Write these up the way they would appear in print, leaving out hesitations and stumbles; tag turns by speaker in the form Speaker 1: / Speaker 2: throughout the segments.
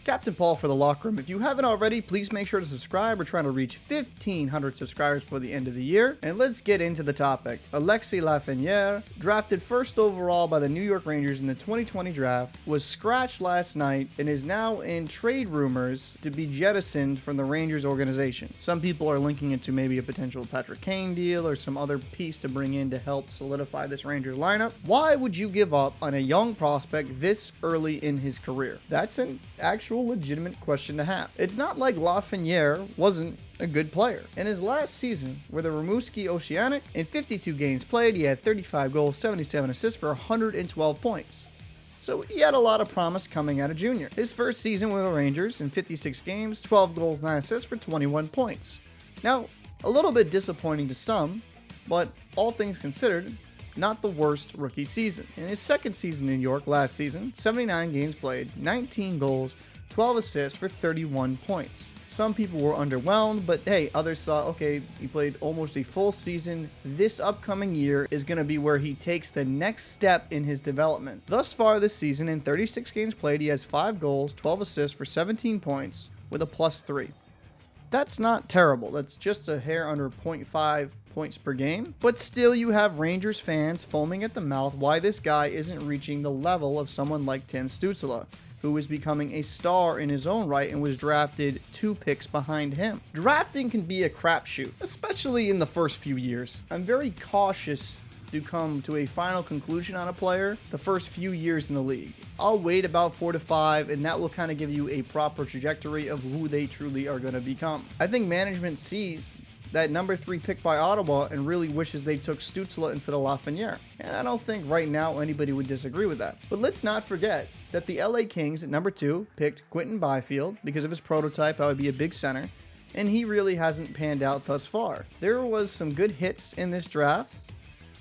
Speaker 1: Captain Paul for the Locker Room. If you haven't already, please make sure to subscribe. We're trying to reach 1,500 subscribers for the end of the year. And let's get into the topic. Alexis Lafreniere, drafted first overall by the New York Rangers in the 2020 draft, was scratched last night and is now in trade rumors to be jettisoned from the Rangers organization. Some people are linking it to maybe a potential Patrick Kane deal or some other piece to bring in to help solidify this Rangers lineup. Why would you give up on a young prospect this early in his career? That's an actual legitimate question to have. It's not like Lafreniere wasn't a good player. In his last season with the Rimouski Oceanic, in 52 games played, he had 35 goals, 77 assists for 112 points. So he had a lot of promise coming out of junior. His first season with the Rangers, in 56 games, 12 goals, 9 assists for 21 points. Now, a little bit disappointing to some, but all things considered, not the worst rookie season. In his second season in New York last season, 79 games played, 19 goals, 12 assists for 31 points. Some people were underwhelmed, but hey, others saw, okay, he played almost a full season. This upcoming year is going to be where he takes the next step in his development. Thus far this season, in 36 games played, he has 5 goals, 12 assists for 17 points with a +3. That's not terrible. That's just a hair under 0.5 points per game. But still, you have Rangers fans foaming at the mouth why this guy isn't reaching the level of someone like Tim Stützle, who is becoming a star in his own right and was drafted 2 picks behind him. Drafting can be a crapshoot, especially in the first few years. I'm very cautious to come to a final conclusion on a player the first few years in the league. I'll wait about 4 to 5, and that will kind of give you a proper trajectory of who they truly are going to become. I think management sees that number 3 pick by Ottawa and really wishes they took Stützle instead of Lafreniere. And I don't think right now anybody would disagree with that. But let's not forget that the LA Kings at number 2 picked Quinton Byfield because of his prototype, how he'd be a big center, and he really hasn't panned out thus far. There was some good hits in this draft,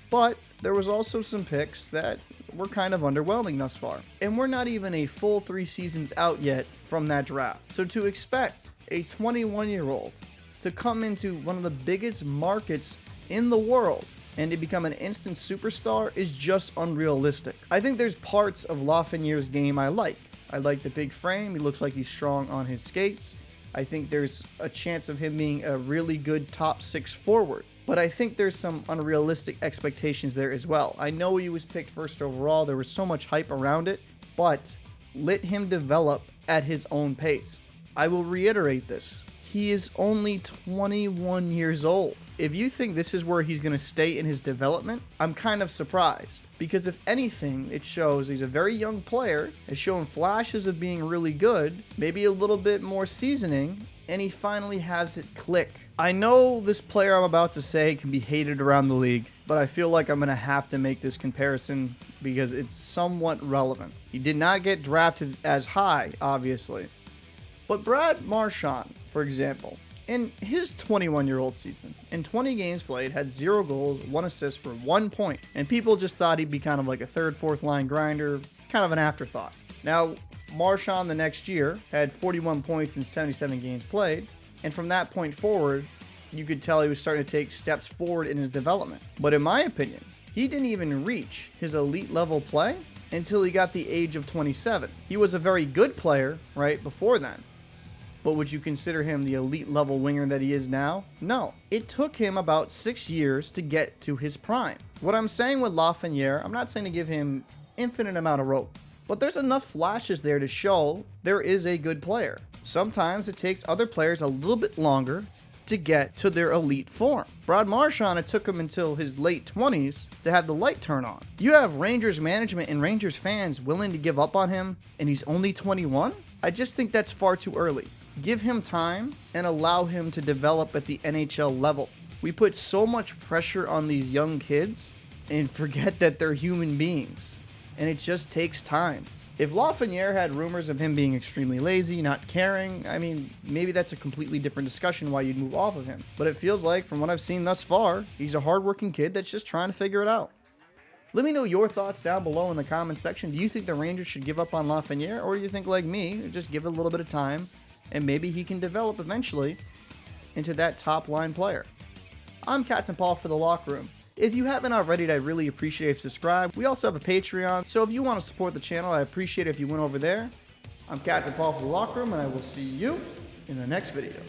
Speaker 1: but there was also some picks that were kind of underwhelming thus far. And we're not even a full 3 seasons out yet from that draft. So to expect a 21-year-old to come into one of the biggest markets in the world and to become an instant superstar is just unrealistic. I think there's parts of Lafreniere's game I like. I like the big frame. He looks like he's strong on his skates. I think there's a chance of him being a really good top 6 forward. But I think there's some unrealistic expectations there as well. I know he was picked first overall. There was so much hype around it, but let him develop at his own pace. I will reiterate this. He is only 21 years old. If you think this is where he's going to stay in his development, I'm kind of surprised. Because if anything, it shows he's a very young player, has shown flashes of being really good, maybe a little bit more seasoning, and he finally has it click. I know this player I'm about to say can be hated around the league, but I feel like I'm going to have to make this comparison because it's somewhat relevant. He did not get drafted as high, obviously. But Brad Marchand, for example, in his 21-year-old season, in 20 games played, had 0 goals, 1 assist for 1 point. And people just thought he'd be kind of like a 3rd, 4th line grinder, kind of an afterthought. Now, Marchand the next year had 41 points in 77 games played. And from that point forward, you could tell he was starting to take steps forward in his development. But in my opinion, he didn't even reach his elite level play until he got the age of 27. He was a very good player right before then. But would you consider him the elite level winger that he is now? No. It took him about 6 years to get to his prime. What I'm saying with Lafreniere, I'm not saying to give him infinite amount of rope, but there's enough flashes there to show there is a good player. Sometimes it takes other players a little bit longer to get to their elite form. Brad Marchand, it took him until his late 20s to have the light turn on. You have Rangers management and Rangers fans willing to give up on him, and he's only 21? I just think that's far too early. Give him time and allow him to develop at the NHL level. We put so much pressure on these young kids and forget that they're human beings, and it just takes time. If Lafreniere had rumors of him being extremely lazy, not caring, I mean, maybe that's a completely different discussion why you'd move off of him. But it feels like, from what I've seen thus far, he's a hardworking kid that's just trying to figure it out. Let me know your thoughts down below in the comment section. Do you think the Rangers should give up on Lafreniere, or do you think, like me, just give it a little bit of time and maybe he can develop eventually into that top line player? I'm Captain Paul for the Locker Room. If you haven't already, I'd really appreciate if you subscribe. We also have a Patreon, so if you want to support the channel, I appreciate it if you went over there. I'm Captain Paul for the Locker Room, and I will see you in the next video.